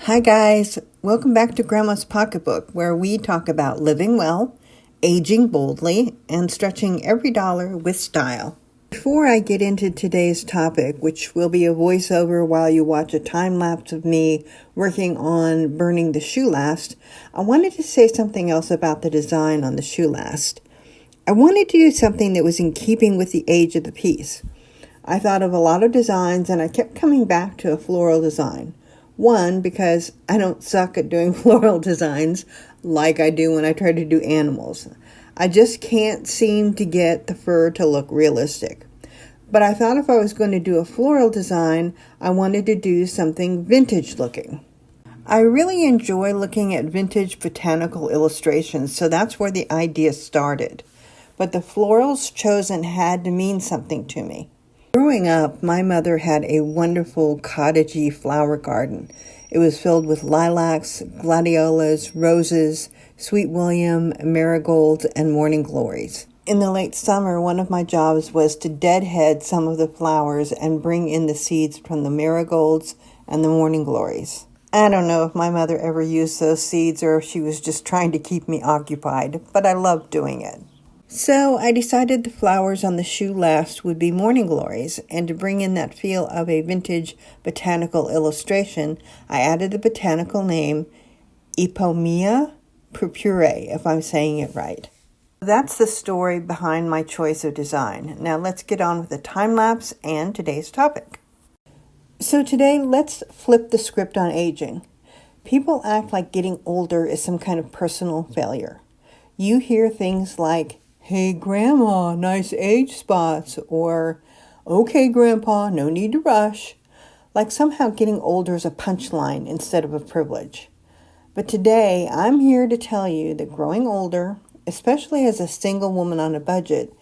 Hi guys, welcome back to Grandma's Pocketbook, where we talk about living well, aging boldly, and stretching every dollar with style. Before I get into today's topic, which will be a voiceover while you watch a time lapse of me working on burning the shoe last, I wanted to say something else about the design on the shoe last. I wanted to do something that was in keeping with the age of the piece. I thought of a lot of designs and I kept coming back to a floral design. One, because I don't suck at doing floral designs like I do when I try to do animals. I just can't seem to get the fur to look realistic. But I thought if I was going to do a floral design, I wanted to do something vintage looking. I really enjoy looking at vintage botanical illustrations, so that's where the idea started. But the florals chosen had to mean something to me. Growing up, my mother had a wonderful cottagey flower garden. It was filled with lilacs, gladiolas, roses, sweet william, marigolds, and morning glories. In the late summer, one of my jobs was to deadhead some of the flowers and bring in the seeds from the marigolds and the morning glories. I don't know if my mother ever used those seeds or if she was just trying to keep me occupied, but I loved doing it. So I decided the flowers on the shoe last would be morning glories, and to bring in that feel of a vintage botanical illustration, I added the botanical name Epomea purpurea, if I'm saying it right. That's the story behind my choice of design. Now let's get on with the time lapse and today's topic. So today, let's flip the script on aging. People act like getting older is some kind of personal failure. You hear things like, "Hey Grandma, nice age spots," or "Okay Grandpa, no need to rush," like somehow getting older is a punchline instead of a privilege. But today, I'm here to tell you that growing older, especially as a single woman on a budget,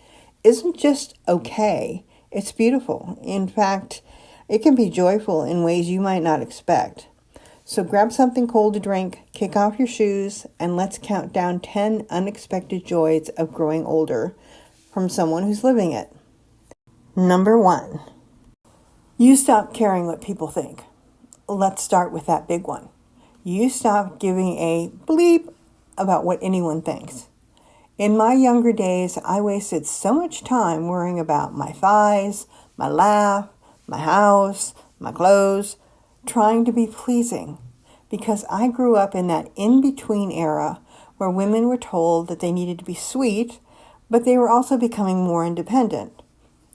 isn't just okay, it's beautiful. In fact, it can be joyful in ways you might not expect. So grab something cold to drink, kick off your shoes, and let's count down 10 unexpected joys of growing older from someone who's living it. Number 1, you stop caring what people think. Let's start with that big one. You stop giving a bleep about what anyone thinks. In my younger days, I wasted so much time worrying about my thighs, my laugh, my house, my clothes, trying to be pleasing, because I grew up in that in-between era where women were told that they needed to be sweet, but they were also becoming more independent.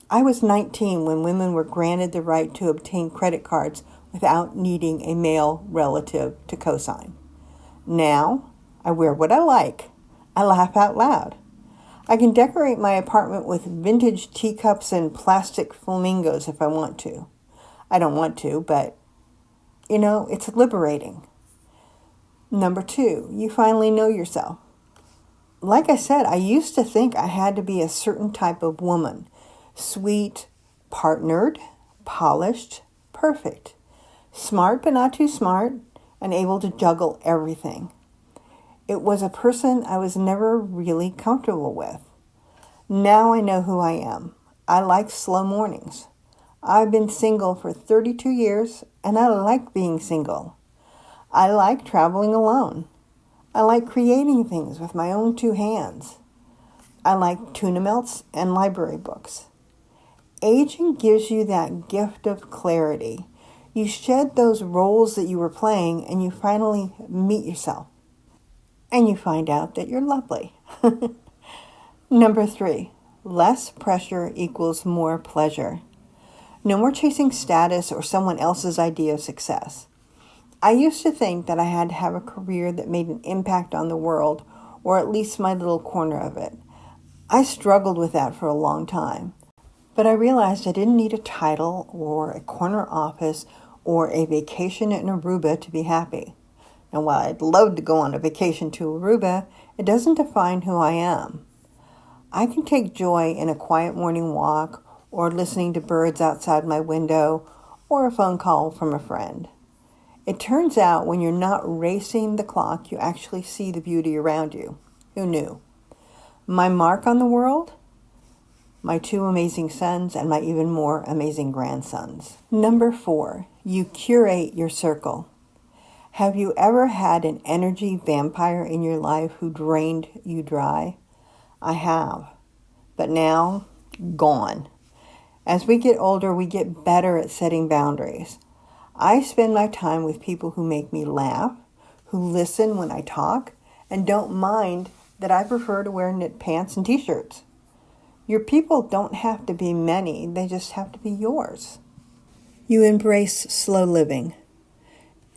I was 19 when women were granted the right to obtain credit cards without needing a male relative to co-sign. Now, I wear what I like. I laugh out loud. I can decorate my apartment with vintage teacups and plastic flamingos if I want to. I don't want to, but, it's liberating. Number 2, you finally know yourself. Like I said, I used to think I had to be a certain type of woman. Sweet, partnered, polished, perfect. Smart but not too smart, and able to juggle everything. It was a person I was never really comfortable with. Now I know who I am. I like slow mornings. I've been single for 32 years, and I like being single. I like traveling alone. I like creating things with my own 2 hands. I like tuna melts and library books. Aging gives you that gift of clarity. You shed those roles that you were playing, and you finally meet yourself. And you find out that you're lovely. Number 3, less pressure equals more pleasure. No more chasing status or someone else's idea of success. I used to think that I had to have a career that made an impact on the world, or at least my little corner of it. I struggled with that for a long time. But I realized I didn't need a title or a corner office or a vacation in Aruba to be happy. And while I'd love to go on a vacation to Aruba, it doesn't define who I am. I can take joy in a quiet morning walk, or listening to birds outside my window, or a phone call from a friend. It turns out when you're not racing the clock, you actually see the beauty around you. Who knew? My mark on the world? My 2 amazing sons and my even more amazing grandsons. Number 4, you curate your circle. Have you ever had an energy vampire in your life who drained you dry? I have, but now, gone. As we get older, we get better at setting boundaries. I spend my time with people who make me laugh, who listen when I talk, and don't mind that I prefer to wear knit pants and t-shirts. Your people don't have to be many, they just have to be yours. You embrace slow living.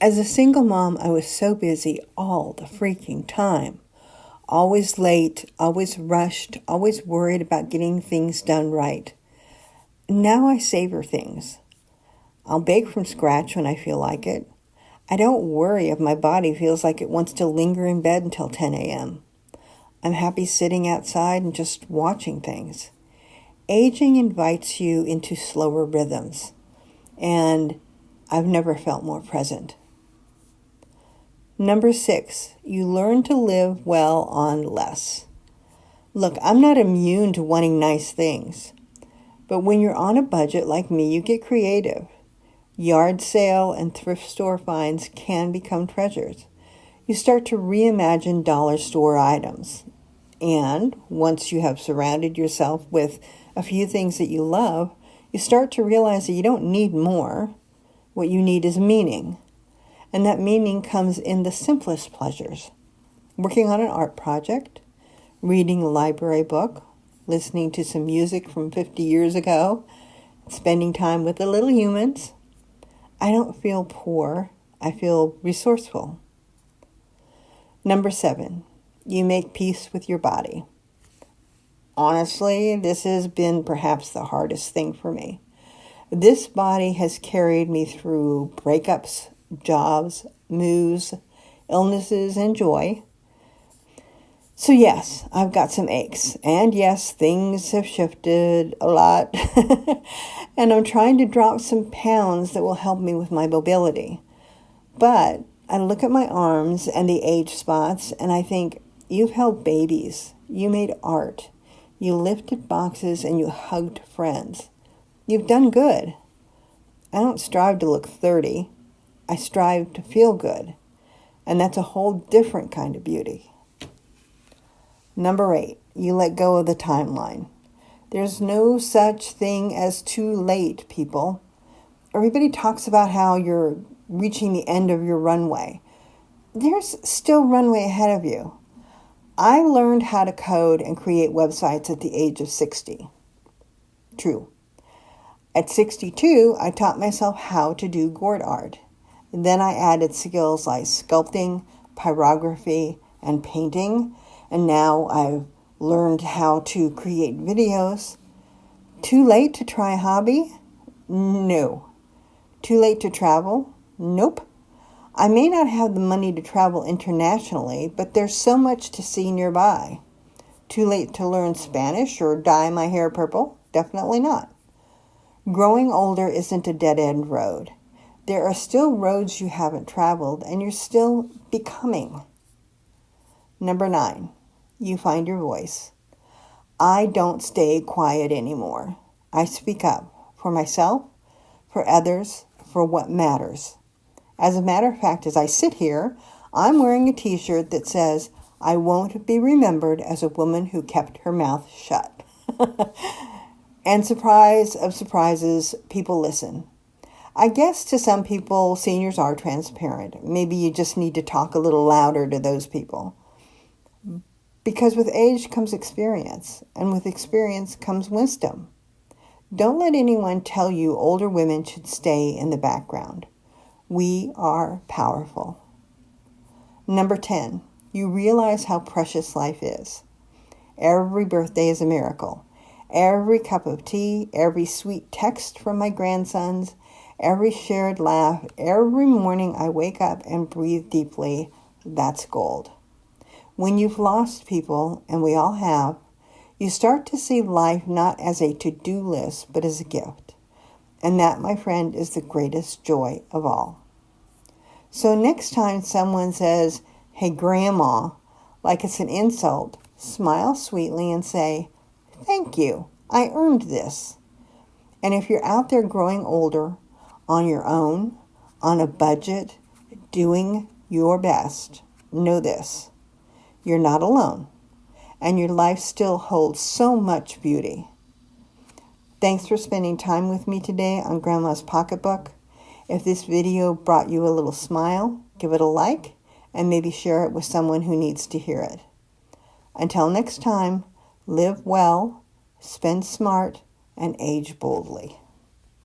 As a single mom, I was so busy all the freaking time. Always late, always rushed, always worried about getting things done right. Now I savor things. I'll bake from scratch when I feel like it. I don't worry if my body feels like it wants to linger in bed until 10 a.m. I'm happy sitting outside and just watching things. Aging invites you into slower rhythms, and I've never felt more present. Number 6, you learn to live well on less. Look, I'm not immune to wanting nice things, but when you're on a budget like me, you get creative. Yard sale and thrift store finds can become treasures. You start to reimagine dollar store items. And once you have surrounded yourself with a few things that you love, you start to realize that you don't need more. What you need is meaning. And that meaning comes in the simplest pleasures. Working on an art project, reading a library book, listening to some music from 50 years ago, spending time with the little humans. I don't feel poor. I feel resourceful. Number 7, you make peace with your body. Honestly, this has been perhaps the hardest thing for me. This body has carried me through breakups, jobs, moves, illnesses, and joy. So yes, I've got some aches. And yes, things have shifted a lot. And I'm trying to drop some pounds that will help me with my mobility. But I look at my arms and the age spots and I think, you've held babies, you made art, you lifted boxes and you hugged friends. You've done good. I don't strive to look 30. I strive to feel good. And that's a whole different kind of beauty. Number 8, you let go of the timeline. There's no such thing as too late, people. Everybody talks about how you're reaching the end of your runway. There's still runway ahead of you. I learned how to code and create websites at the age of 60. True. At 62, I taught myself how to do gourd art. Then I added skills like sculpting, pyrography, and painting. And now I've learned how to create videos. Too late to try a hobby? No. Too late to travel? Nope. I may not have the money to travel internationally, but there's so much to see nearby. Too late to learn Spanish or dye my hair purple? Definitely not. Growing older isn't a dead-end road. There are still roads you haven't traveled, and you're still becoming. Number 9, you find your voice. I don't stay quiet anymore. I speak up for myself, for others, for what matters. As a matter of fact, as I sit here, I'm wearing a t-shirt that says, I won't be remembered as a woman who kept her mouth shut. And surprise of surprises, people listen. I guess to some people, seniors are transparent. Maybe you just need to talk a little louder to those people. Because with age comes experience, and with experience comes wisdom. Don't let anyone tell you older women should stay in the background. We are powerful. Number 10, you realize how precious life is. Every birthday is a miracle. Every cup of tea, every sweet text from my grandsons, every shared laugh, every morning I wake up and breathe deeply, that's gold. When you've lost people, and we all have, you start to see life not as a to-do list, but as a gift. And that, my friend, is the greatest joy of all. So next time someone says, hey, Grandma, like it's an insult, smile sweetly and say, thank you, I earned this. And if you're out there growing older, on your own, on a budget, doing your best, know this: you're not alone, and your life still holds so much beauty. Thanks for spending time with me today on Grandma's Pocketbook. If this video brought you a little smile, give it a like, and maybe share it with someone who needs to hear it. Until next time, live well, spend smart, and age boldly.